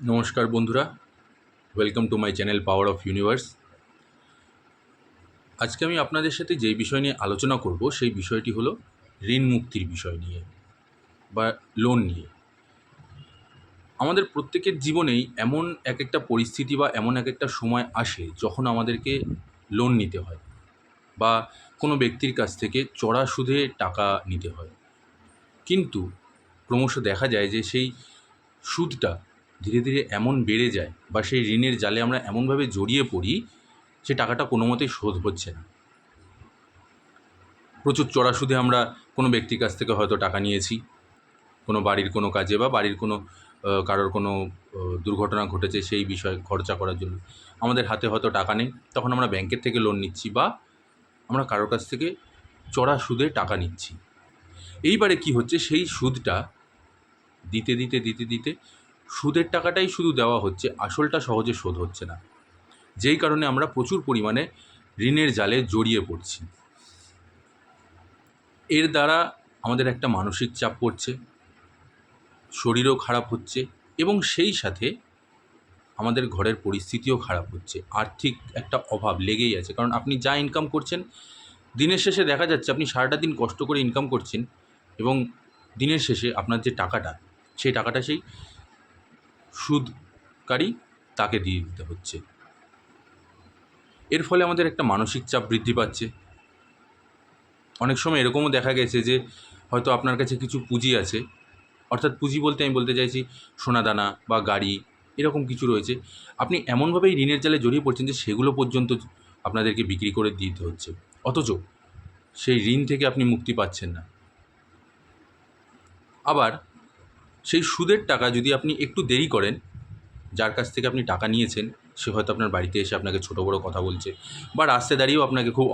নমস্কার বন্ধুরা, welcome to my channel power of universe. আজকে আমি আপনাদের সাথে যেই বিষয় নিয়ে আলোচনা করব সেই বিষয়টি হলো ঋণ মুক্তির বিষয় নিয়ে বা লোন নিয়ে। আমাদের প্রত্যেকের জীবনেই এমন এক একটা পরিস্থিতি বা এমন এক একটা সময় আসে যখন আমাদেরকে লোন নিতে হয় বা কোনো ব্যক্তির কাছ থেকে চড়া সুদে টাকা নিতে হয়। কিন্তু ক্রমশ দেখা যায় যে সেই সুদটা ধীরে ধীরে এমন বেড়ে যায় বা সেই ঋণের জালে আমরা এমনভাবে জড়িয়ে পড়ি সে টাকাটা কোনো মতেই শোধ হচ্ছে না। প্রচুর চড়া সুদে আমরা কোনো ব্যক্তির কাছ থেকে হয়তো টাকা নিয়েছি কোনো বাড়ির কোনো কাজে বা বাড়ির কোনো কারোর কোনো দুর্ঘটনা ঘটেছে সেই বিষয়ে খরচা করার জন্য। আমাদের হাতে হয়তো টাকা নেই, তখন আমরা ব্যাংকের থেকে লোন নিচ্ছি বা আমরা কারোর কাছ থেকে চড়া সুদে টাকা নিচ্ছি। এইবারে কি হচ্ছে, সেই সুদটা দিতে দিতে দিতে দিতে সুদের টাকাটাই শুধু দেওয়া হচ্ছে, আসলটা সহজে শোধ হচ্ছে না। যেই কারণে আমরা প্রচুর পরিমাণে ঋণের জালে জড়িয়ে পড়ছি। এর দ্বারা আমাদের একটা মানসিক চাপ পড়ছে, শরীরও খারাপ হচ্ছে এবং সেই সাথে আমাদের ঘরের পরিস্থিতিও খারাপ হচ্ছে। আর্থিক একটা অভাব লেগেই আছে, কারণ আপনি যা ইনকাম করছেন দিনের শেষে দেখা যাচ্ছে আপনি সারাটা দিন কষ্ট করে ইনকাম করছেন এবং দিনের শেষে আপনার যে টাকাটা, সেই টাকাটা সেই সুদকারী তাকে দিয়ে দিতে হচ্ছে। এর ফলে আমাদের একটা মানসিক চাপ বৃদ্ধি পাচ্ছে। অনেক সময় এরকমও দেখা গেছে যে হয়তো আপনার কাছে কিছু পুঁজি আছে, অর্থাৎ পুঁজি বলতে আমি বলতে চাইছি সোনাদানা বা গাড়ি, এরকম কিছু রয়েছে। আপনি এমনভাবেই ঋণের জালে জড়িয়ে পড়ছেন যে সেগুলো পর্যন্ত আপনাদেরকে বিক্রি করে দিতে হচ্ছে, অথচ সেই ঋণ থেকে আপনি মুক্তি পাচ্ছেন না। আবার সেই সুদের টাকা যদি আপনি একটু দেরি করেন, যার কাছ থেকে আপনি টাকা নিয়েছেন সে হয়তো আপনার বাড়িতে এসে আপনাকে ছোটো বড়ো কথা বলছে বা রাস্তায় দাঁড়িয়েও আপনাকে খুব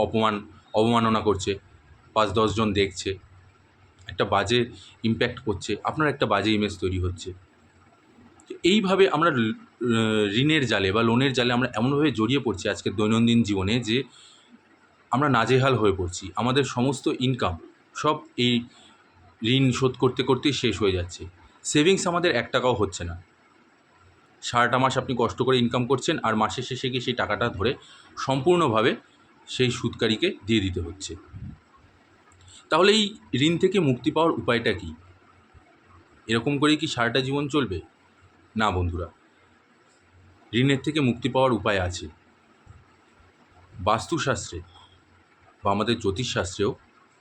অবমাননা করছে, ৫-১০ জন দেখছে, একটা বাজে ইমপ্যাক্ট করছে, আপনার একটা বাজে ইমেজ তৈরি হচ্ছে। এইভাবে আমরা ঋণের জালে বা লোনের জালে আমরা এমনভাবে জড়িয়ে পড়ছি আজকের দৈনন্দিন জীবনে যে আমরা নাজেহাল হয়ে পড়ছি। আমাদের সমস্ত ইনকাম সব এই ঋণ শোধ করতে করতেই শেষ হয়ে যাচ্ছে। সেভিংস আমাদের ১ টাকাও হচ্ছে না। সারাটা মাস আপনি কষ্ট করে ইনকাম করছেন আর মাসের শেষে গিয়ে সেই টাকাটা ধরে সম্পূর্ণভাবে সেই সুদকারীকে দিয়ে দিতে হচ্ছে। তাহলে এই ঋণ থেকে মুক্তি পাওয়ার উপায়টা কী? এরকম করেই কি সারাটা জীবন চলবে? না বন্ধুরা, ঋণের থেকে মুক্তি পাওয়ার উপায় আছে। বাস্তুশাস্ত্রে বা আমাদের জ্যোতিষশাস্ত্রেও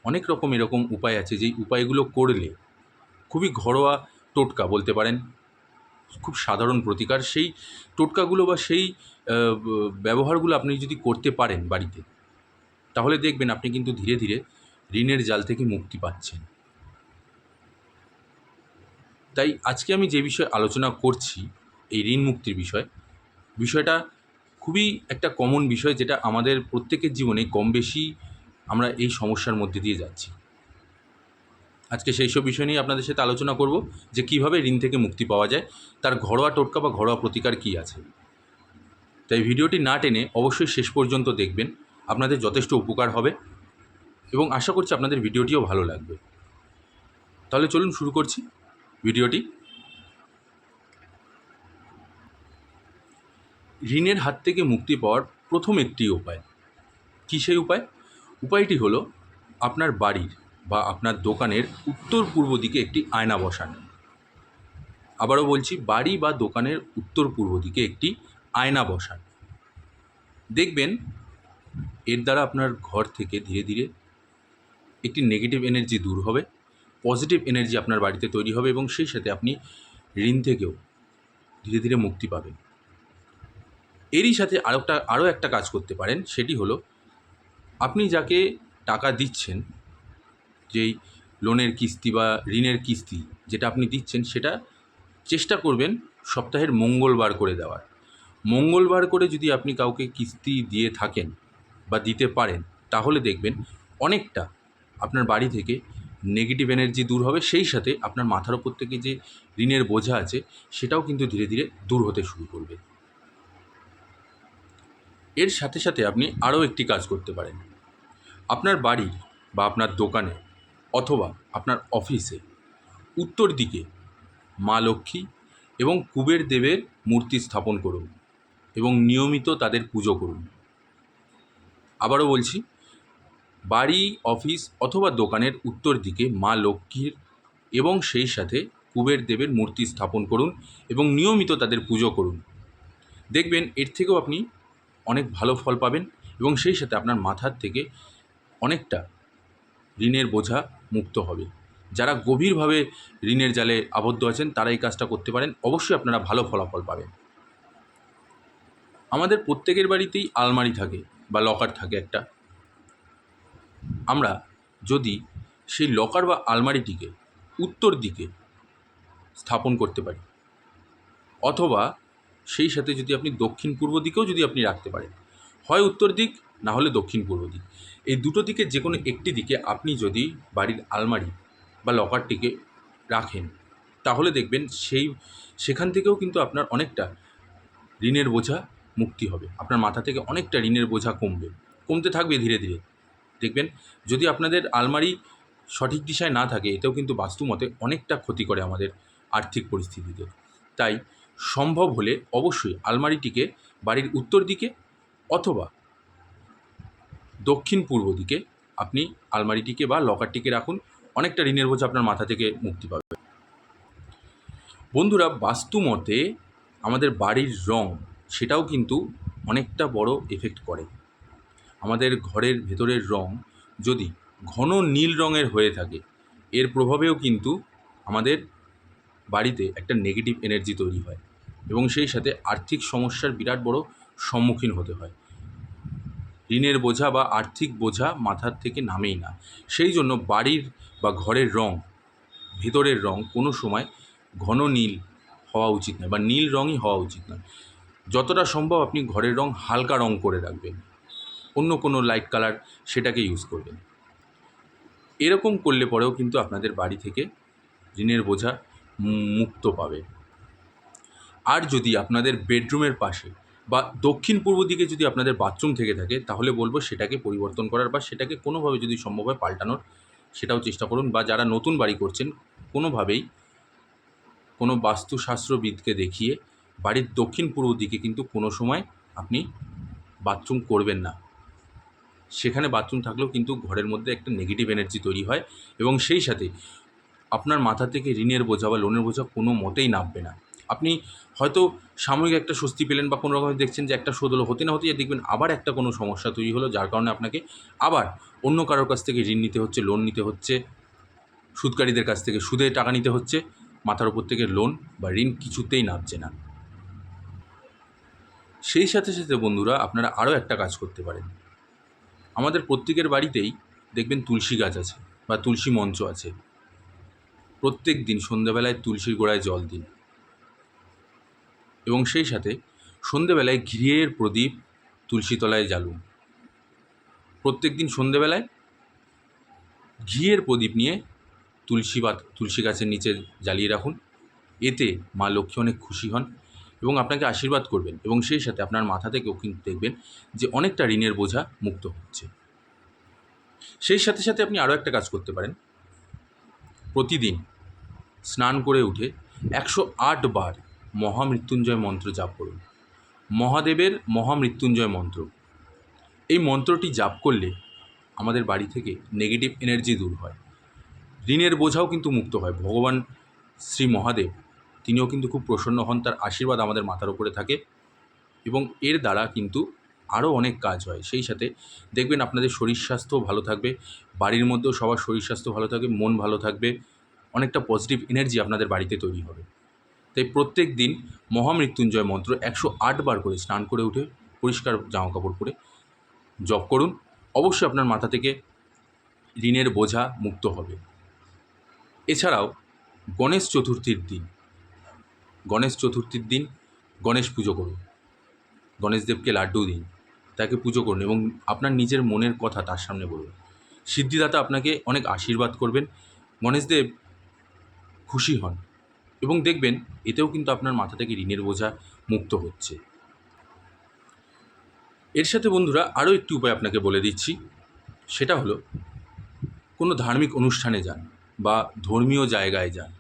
অনেক রকম এরকম উপায় আছে, যেই উপায়গুলো করলে খুবই ঘরোয়া টোটকা বলতে পারেন, খুব সাধারণ প্রতিকার, সেই টোটকাগুলো বা সেই ব্যবহারগুলো আপনি যদি করতে পারেন বাড়িতে, তাহলে দেখবেন আপনি কিন্তু ধীরে ধীরে ঋণের জাল থেকে মুক্তি পাচ্ছেন। তাই আজকে আমি যে বিষয়ে আলোচনা করছি, এই ঋণ মুক্তির বিষয়টা খুবই একটা কমন বিষয়, যেটা আমাদের প্রত্যেকের জীবনে কম বেশি আমরা এই সমস্যার মধ্যে দিয়ে যাচ্ছি। আজকে সেই সব বিষয় নিয়ে আপনাদের সাথে আলোচনা করব যে কীভাবে ঋণ থেকে মুক্তি পাওয়া যায়, তার ঘরোয়া টোটকা বা ঘরোয়া প্রতিকার কী আছে। তাই ভিডিওটি না টেনে অবশ্যই শেষ পর্যন্ত দেখবেন, আপনাদের যথেষ্ট উপকার হবে এবং আশা করছি আপনাদের ভিডিওটিও ভালো লাগবে। তাহলে চলুন শুরু করছি ভিডিওটি। ঋণের হাত থেকে মুক্তি পাওয়ার প্রথম একটি উপায়, কী সেই উপায়? উপায়টি হলো আপনার বাড়ির বা আপনার দোকানের উত্তর পূর্ব দিকে একটি আয়না বসান। আবারও বলছি, বাড়ি বা দোকানের উত্তর পূর্ব দিকে একটি আয়না বসান। দেখবেন এর দ্বারা আপনার ঘর থেকে ধীরে ধীরে একটি নেগেটিভ এনার্জি দূর হবে, পজিটিভ এনার্জি আপনার বাড়িতে তৈরি হবে এবং সেই সাথে আপনি ঋণ থেকেও ধীরে ধীরে মুক্তি পাবেন। এরই সাথে আরও একটা কাজ করতে পারেন, সেটি হলো আপনি যাকে টাকা দিচ্ছেন, যেই লোনের কিস্তি বা ঋণের কিস্তি যেটা আপনি দিচ্ছেন, সেটা চেষ্টা করবেন সপ্তাহের মঙ্গলবার করে দেওয়ার। মঙ্গলবার করে যদি আপনি কাউকে কিস্তি দিয়ে থাকেন বা দিতে পারেন, তাহলে দেখবেন অনেকটা আপনার বাড়ি থেকে নেগেটিভ এনার্জি দূর হবে, সেই সাথে আপনার মাথার ওপর থেকে যে ঋণের বোঝা আছে সেটাও কিন্তু ধীরে ধীরে দূর হতে শুরু করবে। এর সাথে সাথে আপনি আরও একটি কাজ করতে পারেন। আপনার বাড়ির বা আপনার দোকানে অথবা আপনার অফিসে উত্তর দিকে মা লক্ষ্মী এবং কুবের দেবের মূর্তি স্থাপন করুন এবং নিয়মিত তাদের পুজো করুন। আবারও বলছি, বাড়ি, অফিস অথবা দোকানের উত্তর দিকে মা লক্ষ্মীর এবং সেই সাথে কুবের দেবের মূর্তি স্থাপন করুন এবং নিয়মিত তাদের পুজো করুন। দেখবেন এর থেকেও আপনি অনেক ভালো ফল পাবেন এবং সেই সাথে আপনার মাথার থেকে অনেকটা ঋণের বোঝা মুক্ত হবে। যারা গভীরভাবে ঋণের জালে আবদ্ধ আছেন তারা এই কাজটা করতে পারেন, অবশ্যই আপনারা ভালো ফলাফল পাবেন। আমাদের প্রত্যেকের বাড়িতেই আলমারি থাকে বা লকার থাকে একটা। আমরা যদি সেই লকার বা আলমারিটিকে উত্তর দিকে স্থাপন করতে পারি, অথবা সেই সাথে যদি আপনি দক্ষিণ পূর্ব দিকেও যদি আপনি রাখতে পারেন, হয় উত্তর দিক না হলে দক্ষিণ পূর্ব দিক, এই দুটো দিকে যে কোনো একটি দিকে আপনি যদি বাড়ির আলমারি বা লকারটিকে রাখেন, তাহলে দেখবেন সেখান থেকেও কিন্তু আপনার অনেকটা ঋণের বোঝা মুক্তি হবে। আপনার মাথা থেকে অনেকটা ঋণের বোঝা কমতে থাকবে ধীরে ধীরে। দেখবেন যদি আপনাদের আলমারি সঠিক দিশায় না থাকে, এতেও কিন্তু বাস্তুমতে অনেকটা ক্ষতি করে আমাদের আর্থিক পরিস্থিতিতে। তাই সম্ভব হলে অবশ্যই আলমারিটিকে বাড়ির উত্তর দিকে অথবা দক্ষিণ পূর্ব দিকে আপনি আলমারিটিকে বা লকারটিকে রাখুন, অনেকটা ঋণের বোঝা আপনার মাথা থেকে মুক্তি পাবে। বন্ধুরা, বাস্তুমতে আমাদের বাড়ির রং সেটাও কিন্তু অনেকটা বড় এফেক্ট করে। আমাদের ঘরের ভেতরের রং যদি ঘন নীল রঙের হয়ে থাকে, এর প্রভাবেও কিন্তু আমাদের বাড়িতে একটা নেগেটিভ এনার্জি তৈরি হয় এবং সেই সাথে আর্থিক সমস্যার বিরাট বড় সম্মুখীন হতে হয়। ঋণের বোঝা বা আর্থিক বোঝা মাথার থেকে নামেই না। সেই জন্য বাড়ির বা ঘরের রং, ভেতরের রং কোনো সময় ঘন নীল হওয়া উচিত নয় বা নীল রঙই হওয়া উচিত নয়। যতটা সম্ভব আপনি ঘরের রং হালকা রং করে রাখবেন, অন্য কোনো লাইট কালার সেটাকে ইউজ করবেন। এরকম করলে পরেও কিন্তু আপনাদের বাড়ি থেকে ঋণের বোঝা মুক্ত পাবে। আর যদি আপনাদের বেডরুমের পাশে বা দক্ষিণ পূর্ব দিকে যদি আপনাদের বাথরুম থেকে থাকে, তাহলে বলবো সেটাকে পরিবর্তন করার বা সেটাকে কোনোভাবে যদি সম্ভব হয় পাল্টানোর, সেটাও চেষ্টা করুন। বা যারা নতুন বাড়ি করছেন, কোনোভাবেই কোনো বাস্তুশাস্ত্রবিদকে দেখিয়ে বাড়ির দক্ষিণ পূর্ব দিকে কিন্তু কোনো সময় আপনি বাথরুম করবেন না। সেখানে বাথরুম থাকলেও কিন্তু ঘরের মধ্যে একটা নেগেটিভ এনার্জি তৈরি হয় এবং সেই সাথে আপনার মাথা থেকে ঋণের বোঝা বা লোনের বোঝা কোনো মতেই নামবে না। আপনি হয়তো সাময়িক একটা স্বস্তি পেলেন বা কোনো রকমের দেখছেন যে একটা শোধ হলো, হতে না হতেই দেখবেন আবার একটা কোনো সমস্যা তৈরি হলো, যার কারণে আপনাকে আবার অন্য কারোর কাছ থেকে ঋণ নিতে হচ্ছে, লোন নিতে হচ্ছে, সুদকারীদের কাছ থেকে সুদে টাকা নিতে হচ্ছে। মাথার উপর থেকে লোন বা ঋণ কিছুতেই নামছে না। সেই সাথে সাথে বন্ধুরা, আপনারা আরও একটা কাজ করতে পারেন। আমাদের প্রত্যেকের বাড়িতেই দেখবেন তুলসী গাছ আছে বা তুলসী মঞ্চ আছে। প্রত্যেক দিন সন্ধ্যাবেলায় তুলসীর গোড়ায় জল দিন এবং সেই সাথে সন্ধ্যেবেলায় ঘিয়ের প্রদীপ তুলসী তলায় জ্বালুন। প্রত্যেক দিন সন্ধ্যেবেলায় ঘিয়ের প্রদীপ নিয়ে তুলসী গাছের নিচে জ্বালিয়ে রাখুন। এতে মা লক্ষ্মী অনেক খুশি হন এবং আপনাকে আশীর্বাদ করবেন এবং সেই সাথে আপনার মাথা থেকেও কিন্তু দেখবেন যে অনেকটা ঋণের বোঝা মুক্ত হচ্ছে। সেই সাথে সাথে আপনি আরও একটা কাজ করতে পারেন। প্রতিদিন স্নান করে উঠে 108 বার মহামৃত্যুঞ্জয় মন্ত্র জাপ করুন। মহাদেবের মহামৃত্যুঞ্জয় মন্ত্র, এই মন্ত্রটি জাপ করলে আমাদের বাড়ি থেকে নেগেটিভ এনার্জি দূর হয়, ঋণের বোঝাও কিন্তু মুক্ত হয়। ভগবান শ্রী মহাদেব তিনিও কিন্তু খুব প্রসন্ন হন, তার আশীর্বাদ আমাদের মাথার উপরে থাকে এবং এর দ্বারা কিন্তু আরও অনেক কাজ হয়। সেই সাথে দেখবেন আপনাদের শরীর স্বাস্থ্যও ভালো থাকবে, বাড়ির মধ্যেও সবার শরীর স্বাস্থ্য ভালো থাকবে, মন ভালো থাকবে, অনেকটা পজিটিভ এনার্জি আপনাদের বাড়িতে তৈরি হবে। তাই প্রত্যেক দিন মহামৃত্যুঞ্জয় মন্ত্র 108 বার করে স্নান করে উঠে পরিষ্কার জামাকাপড় পরে জপ করুন। অবশ্যই আপনার মাথা থেকে ঋণের বোঝা মুক্ত হবে। এছাড়াও গণেশ চতুর্থীর দিন গণেশ পুজো করুন, গণেশদেবকে লাড্ডু দিন, তাকে পুজো করুন এবং আপনার নিজের মনের কথা তার সামনে বলুন। সিদ্ধিদাতা আপনাকে অনেক আশীর্বাদ করবেন, গণেশদেব খুশি হন এবং দেখবেন এতেও কিন্তু আপনার মাথা থেকে ঋণের বোঝা মুক্ত হচ্ছে। এর সাথে বন্ধুরা আরও একটি উপায় আপনাকে বলে দিচ্ছি, সেটা হলো কোনো ধার্মিক অনুষ্ঠানে যান বা ধর্মীয় জায়গায় যান,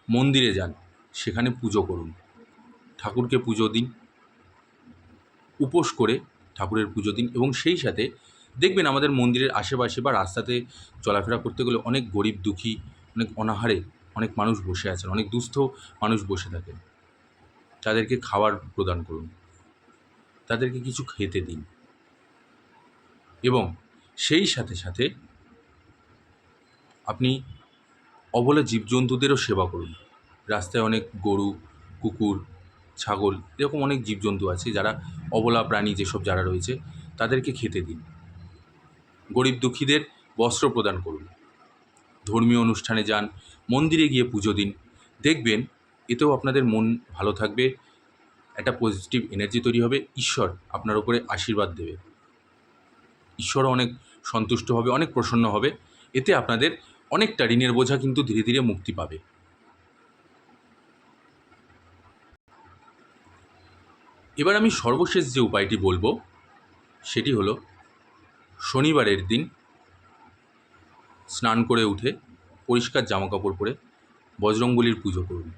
মন্দিরে যান, সেখানে পুজো করুন, ঠাকুরকে পুজো দিন, উপোস করে ঠাকুরের পুজো দিন। এবং সেই সাথে দেখবেন আমাদের মন্দিরের আশেপাশে বা রাস্তাতে চলাফেরা করতে গেলে অনেক গরিব দুঃখী, অনেক অনাহারে অনেক মানুষ বসে আছেন, অনেক দুস্থ মানুষ বসে থাকেন। তাদেরকে খাবার প্রদান করুন, তাদেরকে কিছু খেতে দিন। এবং সেই সাথে সাথে আপনি অবলা জীবজন্তুদেরও সেবা করুন। রাস্তায় অনেক গরু, কুকুর, ছাগল এরকম অনেক জীবজন্তু আছে যারা অবলা প্রাণী যেসব যারা রয়েছে তাদেরকে খেতে দিন। গরিব দুঃখীদের বস্ত্র প্রদান করুন। ধর্মীয় অনুষ্ঠানে যান, মন্দিরে গিয়ে পুজো দিন। দেখবেন এতেও আপনাদের মন ভালো থাকবে, একটা পজিটিভ এনার্জি তৈরি হবে, ঈশ্বর আপনার উপরে আশীর্বাদ দেবে, ঈশ্বরও অনেক সন্তুষ্ট হবে, অনেক প্রসন্ন হবে। এতে আপনাদের অনেকটা ঋণের বোঝা কিন্তু ধীরে ধীরে মুক্তি পাবে। এবার আমি সর্বশেষ যে উপায়টি বলবো সেটি হলো শনিবারের দিন স্নান করে উঠে পরিষ্কার জামাকাপড় পরে বজরংবলীর পুজো করুন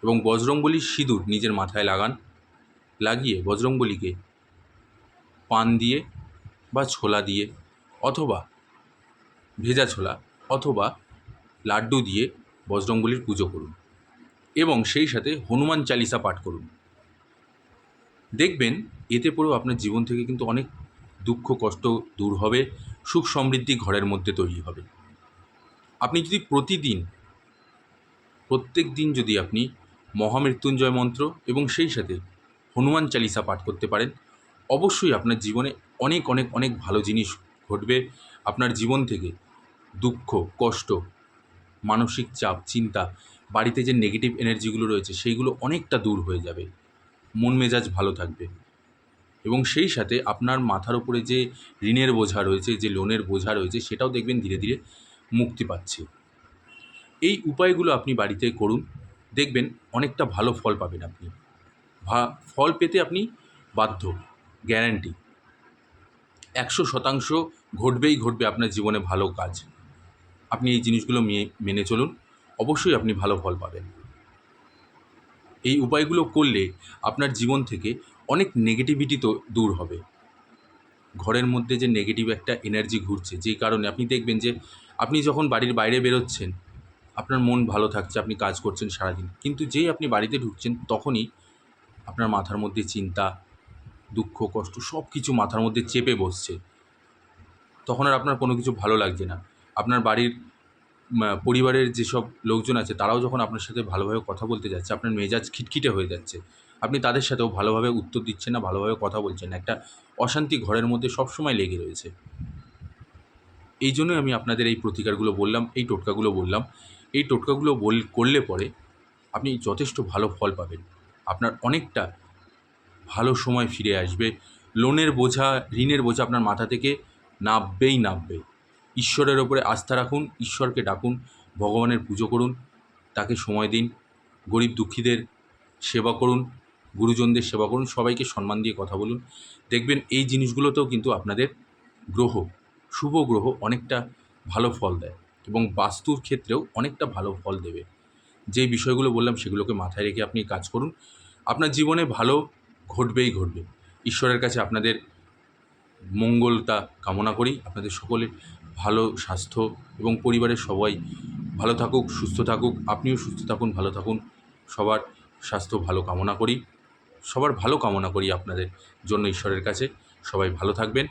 এবং বজরংবলীর সিঁদুর নিজের মাথায় লাগান। লাগিয়ে বজরংবলীকে পান দিয়ে বা ছোলা দিয়ে অথবা ভেজা ছোলা অথবা লাড্ডু দিয়ে বজরংবলীর পুজো করুন এবং সেই সাথে হনুমান চালিসা পাঠ করুন। দেখবেন এতে পরেও আপনার জীবন থেকে কিন্তু অনেক দুঃখ কষ্ট দূর হবে, সুখ সমৃদ্ধি ঘরের মধ্যে তৈরি হবে। আপনি যদি প্রত্যেক দিন যদি আপনি মহামৃত্যুঞ্জয় মন্ত্র এবং সেই সাথে হনুমান চালিসা পাঠ করতে পারেন, অবশ্যই আপনার জীবনে অনেক অনেক অনেক ভালো জিনিস ঘটবে। আপনার জীবন থেকে দুঃখ, কষ্ট, মানসিক চাপ, চিন্তা, বাড়িতে যে নেগেটিভ এনার্জিগুলো রয়েছে সেইগুলো অনেকটা দূর হয়ে যাবে। মন মেজাজ ভালো থাকবে এবং সেই সাথে আপনার মাথার উপরে যে ঋণের বোঝা রয়েছে, যে লোনের বোঝা রয়েছে, সেটাও দেখবেন ধীরে ধীরে মুক্তি পাচ্ছে। এই উপায়গুলো আপনি বাড়িতে করুন, দেখবেন অনেকটা ভালো ফল পাবেন আপনি। ফল পেতে আপনি বাধ্য, গ্যারান্টি 100% ঘটবেই ঘটবে আপনার জীবনে ভালো কাজ। আপনি এই জিনিসগুলো মেনে চলুন, অবশ্যই আপনি ভালো ফল পাবেন। এই উপায়গুলো করলে আপনার জীবন থেকে অনেক নেগেটিভিটি তো দূর হবে। ঘরের মধ্যে যে নেগেটিভ একটা এনার্জি ঘুরছে, যেই কারণে আপনি দেখবেন যে আপনি যখন বাড়ির বাইরে বেরোচ্ছেন আপনার মন ভালো থাকছে, আপনি কাজ করছেন সারাদিন, কিন্তু যেই আপনি বাড়িতে ঢুকছেন তখনই আপনার মাথার মধ্যে চিন্তা, দুঃখ, কষ্ট সব কিছু মাথার মধ্যে চেপে বসছে। তখন আর আপনার কোনো কিছু ভালো লাগছে না। আপনার বাড়ির পরিবারের যেসব লোকজন আছে তারাও যখন আপনার সাথে ভালোভাবে কথা বলতে যাচ্ছে, আপনার মেজাজ খিটখিটে হয়ে যাচ্ছে। আপনি তাদের সাথেও ভালোভাবে উত্তর দিচ্ছেন না, ভালোভাবে কথা বলছেন না। একটা অশান্তি ঘরের মধ্যে সবসময় লেগে রয়েছে। এই জন্যই আমি আপনাদের এই প্রতিকারগুলো বললাম, এই টোটকাগুলো বললাম। এই টোটকাগুলো করলে পরে আপনি যথেষ্ট ভালো ফল পাবেন। আপনার অনেকটা ভালো সময় ফিরে আসবে। লোনের বোঝা, ঋণের বোঝা আপনার মাথা থেকে নামবেই নামবে। ঈশ্বরের ওপরে আস্থা রাখুন, ঈশ্বরকে ডাকুন, ভগবানের পুজো করুন, তাকে সময় দিন, গরিব দুঃখীদের সেবা করুন, গুরুজনদের সেবা করুন, সবাইকে সম্মান দিয়ে কথা বলুন। দেখবেন এই জিনিসগুলোতেও কিন্তু আপনাদের গ্রহ, শুভ গ্রহ অনেকটা ভালো ফল দেয় এবং বাস্তুর ক্ষেত্রেও অনেকটা ভালো ফল দেবে। যেই বিষয়গুলো বললাম সেগুলোকে মাথায় রেখে আপনি কাজ করুন, আপনার জীবনে ভালো ঘটবেই ঘটবে। ঈশ্বরের কাছে আপনাদের মঙ্গলটা কামনা করি। আপনাদের সকলের ভালো স্বাস্থ্য এবং পরিবারের সবাই ভালো থাকুক, সুস্থ থাকুক। আপনিও সুস্থ থাকুন, ভালো থাকুন। সবার স্বাস্থ্য ভালো কামনা করি, সবার ভালো কামনা করি আপনাদের জন্য ঈশ্বরের কাছে। সবাই ভালো থাকবেন,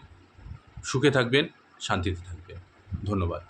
সুখে থাকবেন, শান্তিতে থাকবেন। ধন্যবাদ।